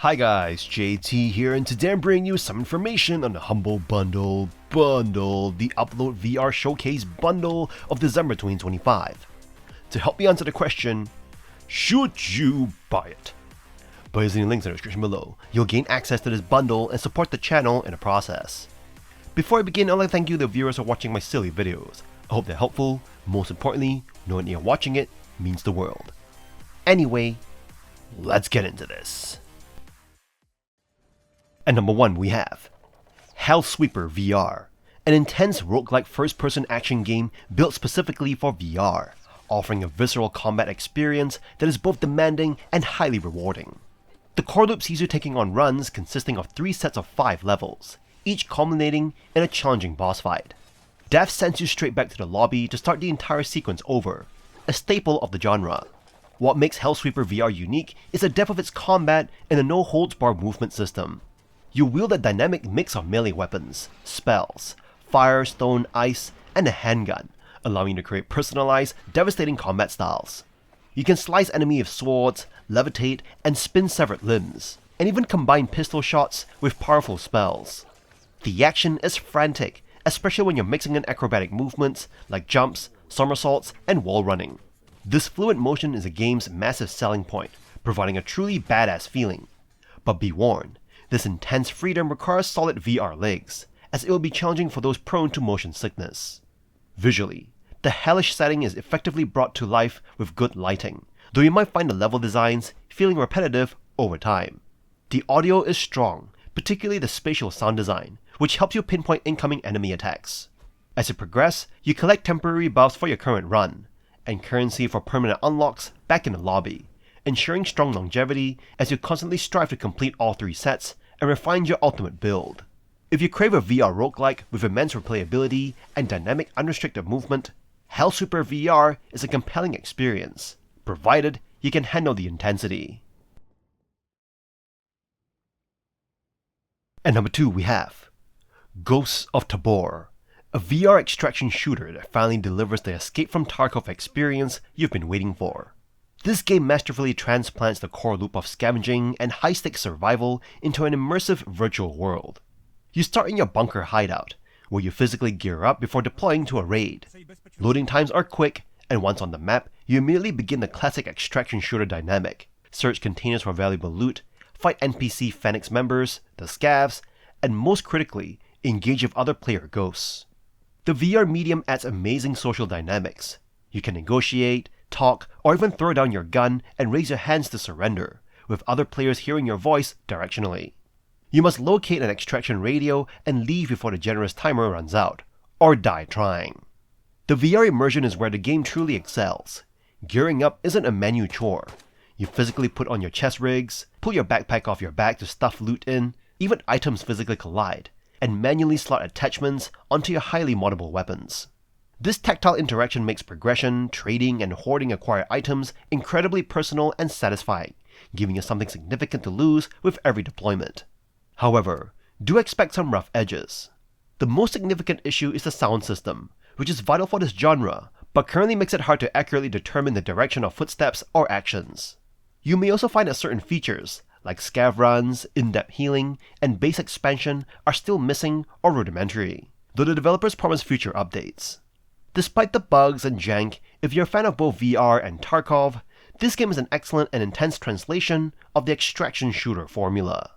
Hi guys, JT here, and today I'm bringing you some information on the Humble Bundle, the UploadVR Showcase Bundle of December 2025. To help me answer the question, should you buy it? By using the links in the description below, you'll gain access to this bundle and support the channel in the process. Before I begin, I'd like to thank you the viewers for watching my silly videos. I hope they're helpful. Most importantly, knowing that you're watching it means the world. Anyway, let's get into this. At number 1 we have Hellsweeper VR, an intense roguelike first-person action game built specifically for VR, offering a visceral combat experience that is both demanding and highly rewarding. The core loop sees you taking on runs consisting of 3 sets of 5 levels, each culminating in a challenging boss fight. Death sends you straight back to the lobby to start the entire sequence over, a staple of the genre. What makes Hellsweeper VR unique is the depth of its combat and the no-holds-barred movement system. You wield a dynamic mix of melee weapons, spells, fire, stone, ice, and a handgun, allowing you to create personalized, devastating combat styles. You can slice enemies with swords, levitate, and spin severed limbs, and even combine pistol shots with powerful spells. The action is frantic, especially when you're mixing in acrobatic movements like jumps, somersaults, and wall running. This fluid motion is the game's massive selling point, providing a truly badass feeling. But be warned, this intense freedom requires solid VR legs, as it will be challenging for those prone to motion sickness. Visually, the hellish setting is effectively brought to life with good lighting, though you might find the level designs feeling repetitive over time. The audio is strong, particularly the spatial sound design, which helps you pinpoint incoming enemy attacks. As you progress, you collect temporary buffs for your current run, and currency for permanent unlocks back in the lobby, ensuring strong longevity as you constantly strive to complete all 3 sets and refine your ultimate build. If you crave a VR roguelike with immense replayability and dynamic unrestricted movement, Hellsweeper VR is a compelling experience, provided you can handle the intensity. At number 2 we have Ghosts of Tabor, a VR extraction shooter that finally delivers the Escape from Tarkov experience you've been waiting for. This game masterfully transplants the core loop of scavenging and high-stakes survival into an immersive virtual world. You start in your bunker hideout, where you physically gear up before deploying to a raid. Loading times are quick, and once on the map, you immediately begin the classic extraction shooter dynamic, search containers for valuable loot, fight NPC Fanatics members, the scavs, and most critically, engage with other player ghosts. The VR medium adds amazing social dynamics. You can negotiate, talk, or even throw down your gun and raise your hands to surrender, with other players hearing your voice directionally. You must locate an extraction radio and leave before the generous timer runs out, or die trying. The VR immersion is where the game truly excels. Gearing up isn't a menu chore. You physically put on your chest rigs, pull your backpack off your back to stuff loot in, even items physically collide, and manually slot attachments onto your highly moddable weapons. This tactile interaction makes progression, trading, and hoarding acquired items incredibly personal and satisfying, giving you something significant to lose with every deployment. However, do expect some rough edges. The most significant issue is the sound system, which is vital for this genre, but currently makes it hard to accurately determine the direction of footsteps or actions. You may also find that certain features, like scav runs, in-depth healing, and base expansion are still missing or rudimentary, though the developers promise future updates. Despite the bugs and jank, if you're a fan of both VR and Tarkov, this game is an excellent and intense translation of the extraction shooter formula.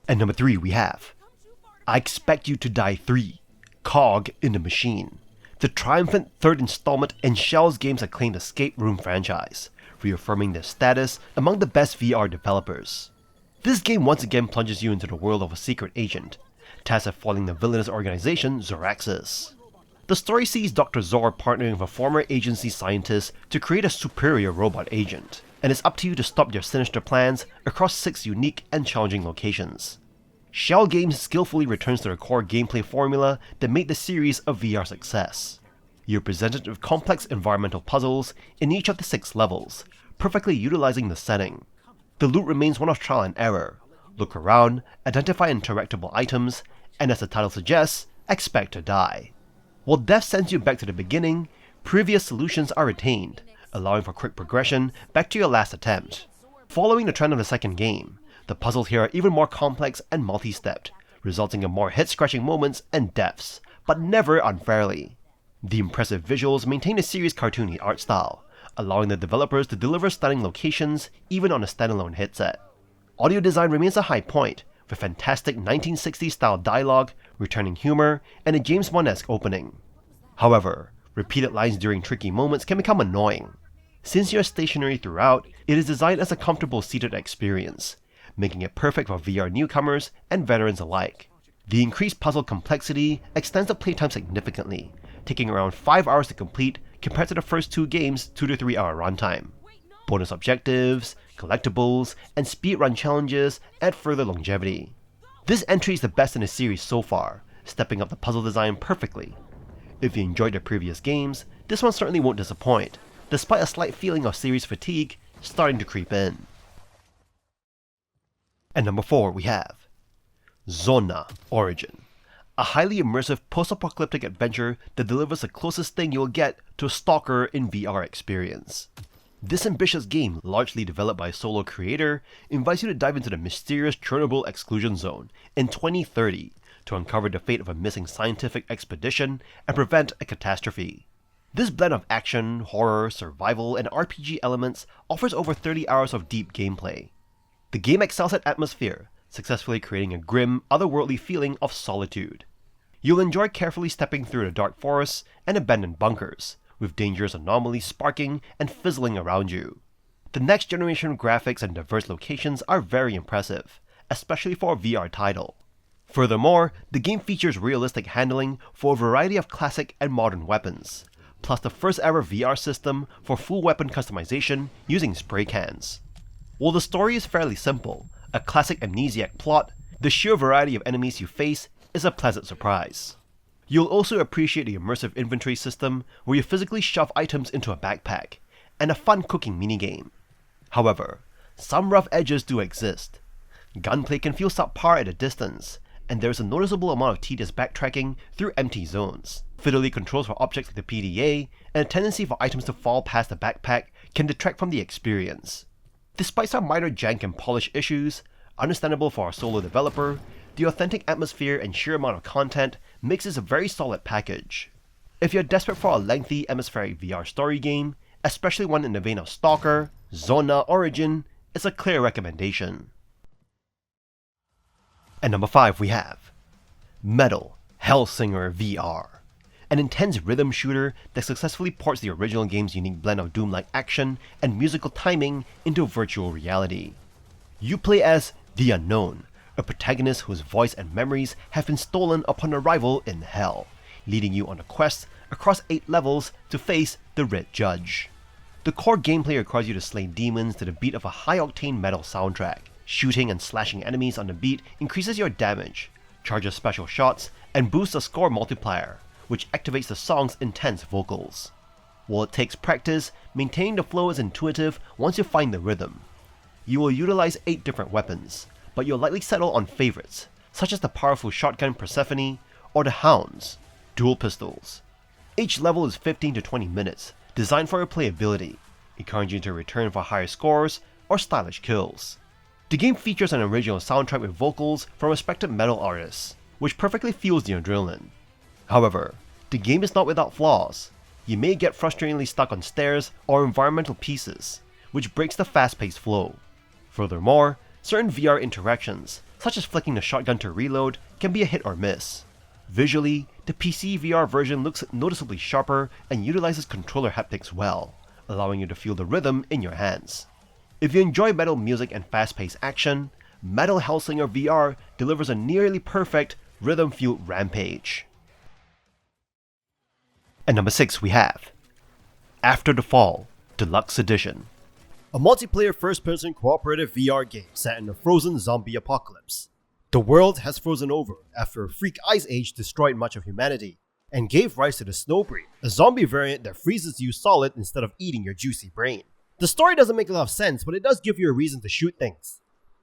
At number 3 we have I Expect You to Die 3, Cog in the Machine, the triumphant third installment in Shell's Games' acclaimed escape room franchise, reaffirming their status among the best VR developers. This game once again plunges you into the world of a secret agent, tasked with foiling the villainous organization Zoraxis. The story sees Dr. Zor partnering with a former agency scientist to create a superior robot agent, and it's up to you to stop their sinister plans across 6 unique and challenging locations. Shell Games skillfully returns to their core gameplay formula that made the series a VR success. You're presented with complex environmental puzzles in each of the 6 levels, perfectly utilizing the setting. The loot remains one of trial and error. Look around, identify interactable items, and as the title suggests, expect to die. While death sends you back to the beginning, previous solutions are retained, allowing for quick progression back to your last attempt. Following the trend of the second game, the puzzles here are even more complex and multi-stepped, resulting in more head-scratching moments and deaths, but never unfairly. The impressive visuals maintain a series' cartoony art style, allowing the developers to deliver stunning locations even on a standalone headset. Audio design remains a high point, with fantastic 1960s-style dialogue, returning humor, and a James Bond-esque opening. However, repeated lines during tricky moments can become annoying. Since you're stationary throughout, it is designed as a comfortable seated experience, making it perfect for VR newcomers and veterans alike. The increased puzzle complexity extends the playtime significantly, taking around 5 hours to complete compared to the first 2 games' 2 to 3 hour runtime. Bonus objectives, collectibles, and speedrun challenges add further longevity. This entry is the best in the series so far, stepping up the puzzle design perfectly. If you enjoyed the previous games, this one certainly won't disappoint, despite a slight feeling of series fatigue starting to creep in. And number 4 we have Z.O.N.A. Origin, a highly immersive post-apocalyptic adventure that delivers the closest thing you'll get to a stalker in VR experience. This ambitious game, largely developed by a solo creator, invites you to dive into the mysterious Chernobyl exclusion zone in 2030 to uncover the fate of a missing scientific expedition and prevent a catastrophe. This blend of action, horror, survival, and RPG elements offers over 30 hours of deep gameplay. The game excels at atmosphere, successfully creating a grim, otherworldly feeling of solitude. You'll enjoy carefully stepping through the dark forests and abandoned bunkers, with dangerous anomalies sparking and fizzling around you. The next generation graphics and diverse locations are very impressive, especially for a VR title. Furthermore, the game features realistic handling for a variety of classic and modern weapons, plus the first ever VR system for full weapon customization using spray cans. While the story is fairly simple, a classic amnesiac plot, the sheer variety of enemies you face is a pleasant surprise. You'll also appreciate the immersive inventory system where you physically shove items into a backpack, and a fun cooking minigame. However, some rough edges do exist. Gunplay can feel subpar at a distance, and there is a noticeable amount of tedious backtracking through empty zones. Fiddly controls for objects like the PDA, and a tendency for items to fall past the backpack can detract from the experience. Despite some minor jank and polish issues, understandable for a solo developer, the authentic atmosphere and sheer amount of content makes this a very solid package. If you're desperate for a lengthy atmospheric VR story game, especially one in the vein of Stalker, Z.O.N.A. Origin is a clear recommendation. And number 5 we have Metal Hellsinger VR, an intense rhythm shooter that successfully ports the original game's unique blend of Doom-like action and musical timing into virtual reality. You play as the Unknown, a protagonist whose voice and memories have been stolen upon arrival in Hell, leading you on a quest across 8 levels to face the Red Judge. The core gameplay requires you to slay demons to the beat of a high-octane metal soundtrack. Shooting and slashing enemies on the beat increases your damage, charges special shots, and boosts the score multiplier, which activates the song's intense vocals. While it takes practice, maintaining the flow is intuitive once you find the rhythm. You will utilize 8 different weapons, but you'll likely settle on favorites, such as the powerful shotgun Persephone or the Hounds, dual pistols. Each level is 15 to 20 minutes, designed for replayability, encouraging you to return for higher scores or stylish kills. The game features an original soundtrack with vocals from respected metal artists, which perfectly fuels the adrenaline. However, the game is not without flaws. You may get frustratingly stuck on stairs or environmental pieces, which breaks the fast-paced flow. Furthermore, certain VR interactions, such as flicking the shotgun to reload, can be a hit or miss. Visually, the PC VR version looks noticeably sharper and utilizes controller haptics well, allowing you to feel the rhythm in your hands. If you enjoy metal music and fast-paced action, Metal Hellsinger VR delivers a nearly perfect, rhythm-fueled rampage. And number 6 we have After the Fall Deluxe Edition, a multiplayer first-person cooperative VR game set in a frozen zombie apocalypse. The world has frozen over after a freak ice age destroyed much of humanity, and gave rise to the Snowbreed, a zombie variant that freezes you solid instead of eating your juicy brain. The story doesn't make a lot of sense, but it does give you a reason to shoot things.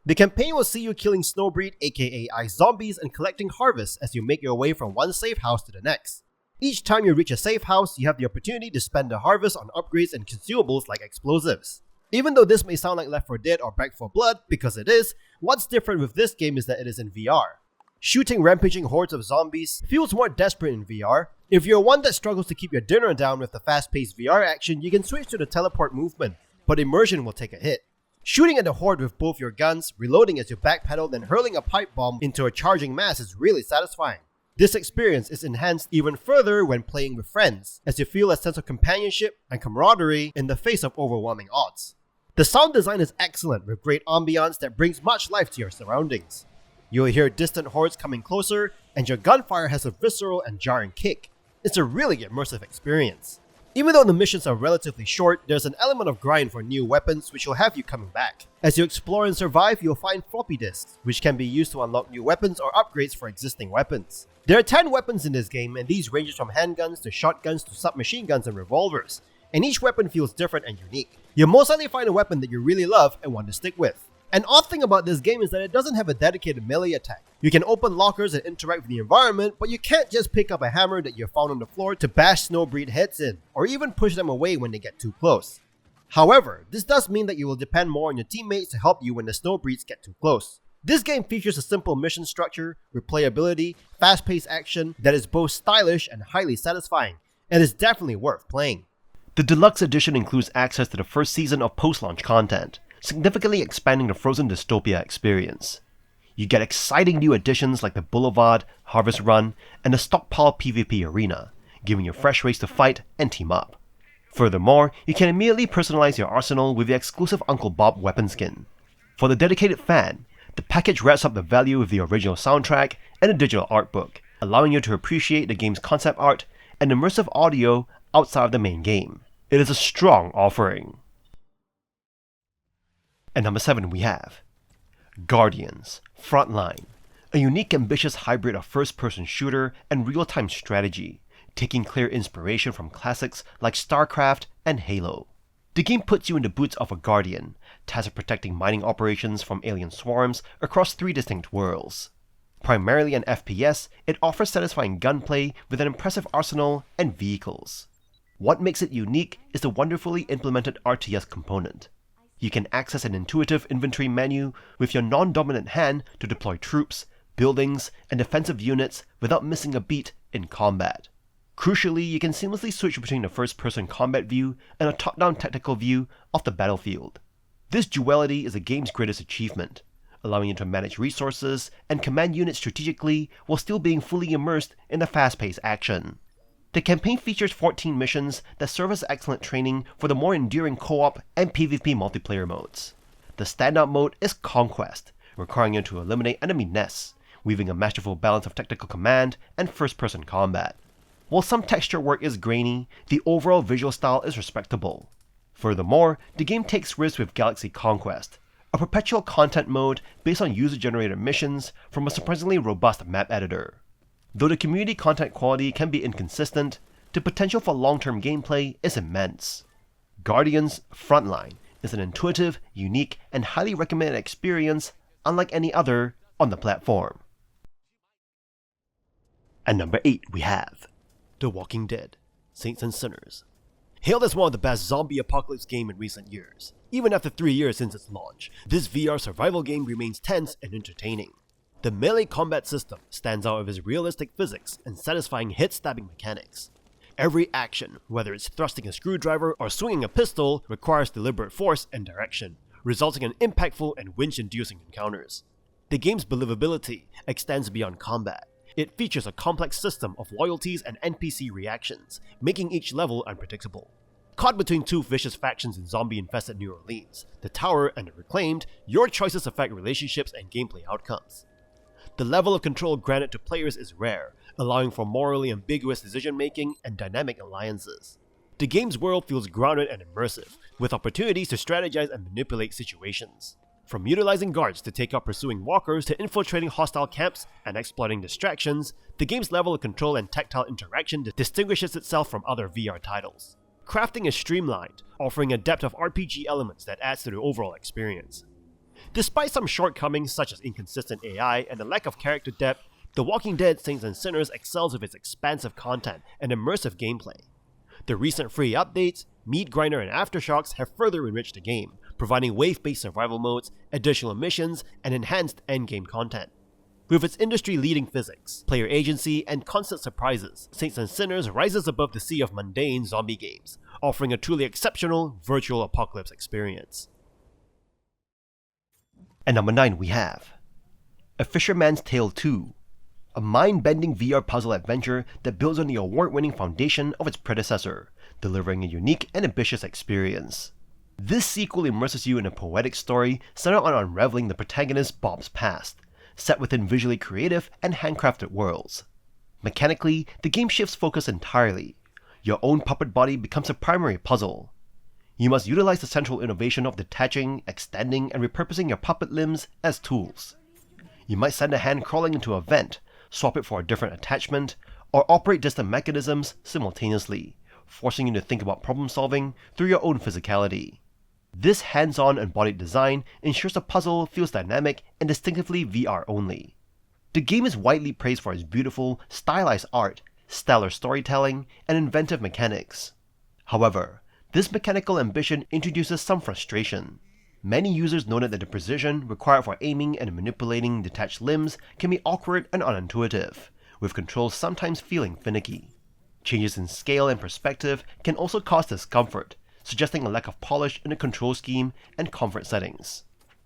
The campaign will see you killing Snowbreed aka ice zombies and collecting harvests as you make your way from one safe house to the next. Each time you reach a safe house, you have the opportunity to spend the harvest on upgrades and consumables like explosives. Even though this may sound like Left 4 Dead or Back 4 Blood, because it is, what's different with this game is that it is in VR. Shooting rampaging hordes of zombies feels more desperate in VR. If you're one that struggles to keep your dinner down with the fast-paced VR action, you can switch to the teleport movement, but immersion will take a hit. Shooting at the horde with both your guns, reloading as you backpedal, then hurling a pipe bomb into a charging mass is really satisfying. This experience is enhanced even further when playing with friends, as you feel a sense of companionship and camaraderie in the face of overwhelming odds. The sound design is excellent, with great ambience that brings much life to your surroundings. You'll hear distant hordes coming closer, and your gunfire has a visceral and jarring kick. It's a really immersive experience. Even though the missions are relatively short, there's an element of grind for new weapons which will have you coming back. As you explore and survive, you'll find floppy disks, which can be used to unlock new weapons or upgrades for existing weapons. There are 10 weapons in this game, and these ranges from handguns to shotguns to submachine guns and revolvers, and each weapon feels different and unique. You'll most likely find a weapon that you really love and want to stick with. An odd thing about this game is that it doesn't have a dedicated melee attack. You can open lockers and interact with the environment, but you can't just pick up a hammer that you found on the floor to bash snowbreed heads in, or even push them away when they get too close. However, this does mean that you will depend more on your teammates to help you when the snowbreeds get too close. This game features a simple mission structure, replayability, fast-paced action that is both stylish and highly satisfying, and is definitely worth playing. The Deluxe Edition includes access to the first season of post-launch content, significantly expanding the Frozen Dystopia experience. You get exciting new additions like the Boulevard, Harvest Run, and the Stockpile PvP Arena, giving you fresh ways to fight and team up. Furthermore, you can immediately personalize your arsenal with the exclusive Uncle Bob weapon skin. For the dedicated fan, the package wraps up the value with the original soundtrack and a digital art book, allowing you to appreciate the game's concept art and immersive audio outside of the main game. It is a strong offering. At number 7 we have Guardians Frontline, a unique ambitious hybrid of first-person shooter and real-time strategy, taking clear inspiration from classics like StarCraft and Halo. The game puts you in the boots of a Guardian, tasked with protecting mining operations from alien swarms across 3 distinct worlds. Primarily an FPS, it offers satisfying gunplay with an impressive arsenal and vehicles. What makes it unique is the wonderfully implemented RTS component. You can access an intuitive inventory menu with your non-dominant hand to deploy troops, buildings, and defensive units without missing a beat in combat. Crucially, you can seamlessly switch between a first-person combat view and a top-down tactical view of the battlefield. This duality is the game's greatest achievement, allowing you to manage resources and command units strategically while still being fully immersed in the fast-paced action. The campaign features 14 missions that serve as excellent training for the more enduring co-op and PvP multiplayer modes. The standout mode is Conquest, requiring you to eliminate enemy nests, weaving a masterful balance of tactical command and first-person combat. While some texture work is grainy, the overall visual style is respectable. Furthermore, the game takes risks with Galaxy Conquest, a perpetual content mode based on user-generated missions from a surprisingly robust map editor. Though the community content quality can be inconsistent, the potential for long-term gameplay is immense. Guardians Frontline is an intuitive, unique, and highly recommended experience unlike any other on the platform. At number 8 we have The Walking Dead, Saints and Sinners. Hailed as one of the best zombie apocalypse games in recent years, even after 3 years since its launch, this VR survival game remains tense and entertaining. The melee combat system stands out with its realistic physics and satisfying hit-stabbing mechanics. Every action, whether it's thrusting a screwdriver or swinging a pistol, requires deliberate force and direction, resulting in impactful and winch-inducing encounters. The game's believability extends beyond combat. It features a complex system of loyalties and NPC reactions, making each level unpredictable. Caught between 2 vicious factions in zombie-infested New Orleans, the Tower and the Reclaimed, your choices affect relationships and gameplay outcomes. The level of control granted to players is rare, allowing for morally ambiguous decision-making and dynamic alliances. The game's world feels grounded and immersive, with opportunities to strategize and manipulate situations. From utilizing guards to take out pursuing walkers to infiltrating hostile camps and exploiting distractions, the game's level of control and tactile interaction distinguishes itself from other VR titles. Crafting is streamlined, offering a depth of RPG elements that adds to the overall experience. Despite some shortcomings such as inconsistent AI and a lack of character depth, The Walking Dead Saints and Sinners excels with its expansive content and immersive gameplay. The recent free updates, Meat Grinder and Aftershocks have further enriched the game, providing wave-based survival modes, additional missions, and enhanced endgame content. With its industry-leading physics, player agency, and constant surprises, Saints and Sinners rises above the sea of mundane zombie games, offering a truly exceptional virtual apocalypse experience. At number 9 we have A Fisherman's Tale 2, a mind-bending VR puzzle adventure that builds on the award-winning foundation of its predecessor, delivering a unique and ambitious experience. This sequel immerses you in a poetic story centered on unraveling the protagonist Bob's past, set within visually creative and handcrafted worlds. Mechanically, the game shifts focus entirely. Your own puppet body becomes a primary puzzle. You must utilize the central innovation of detaching, extending, and repurposing your puppet limbs as tools. You might send a hand crawling into a vent, swap it for a different attachment, or operate distant mechanisms simultaneously, forcing you to think about problem solving through your own physicality. This hands-on embodied design ensures the puzzle feels dynamic and distinctively VR only. The game is widely praised for its beautiful, stylized art, stellar storytelling, and inventive mechanics. However, this mechanical ambition introduces some frustration. Many users noted that the precision required for aiming and manipulating detached limbs can be awkward and unintuitive, with controls sometimes feeling finicky. Changes in scale and perspective can also cause discomfort, suggesting a lack of polish in the control scheme and comfort settings.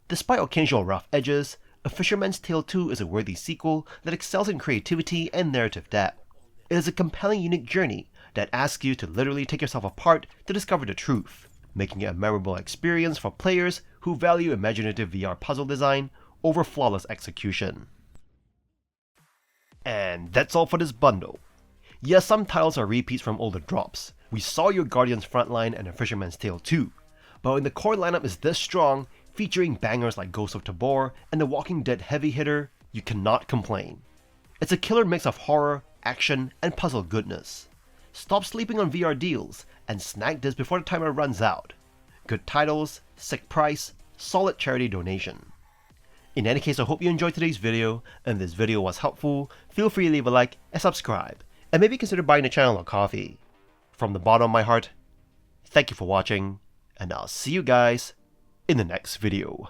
Despite occasional rough edges, A Fisherman's Tale 2 is a worthy sequel that excels in creativity and narrative depth. It is a compelling, unique journey that asks you to literally take yourself apart to discover the truth, making it a memorable experience for players who value imaginative VR puzzle design over flawless execution. And that's all for this bundle. Yes, some titles are repeats from older drops. We saw your Guardians Frontline and A Fisherman's Tale 2, but when the core lineup is this strong, featuring bangers like Ghosts of Tabor and The Walking Dead heavy hitter, you cannot complain. It's a killer mix of horror, action, and puzzle goodness. Stop sleeping on VR deals and snag this before the timer runs out. Good titles, sick price, solid charity donation. In any case, I hope you enjoyed today's video, and if this video was helpful, feel free to leave a like and subscribe, and maybe consider buying the channel a coffee. From the bottom of my heart, thank you for watching, and I'll see you guys in the next video.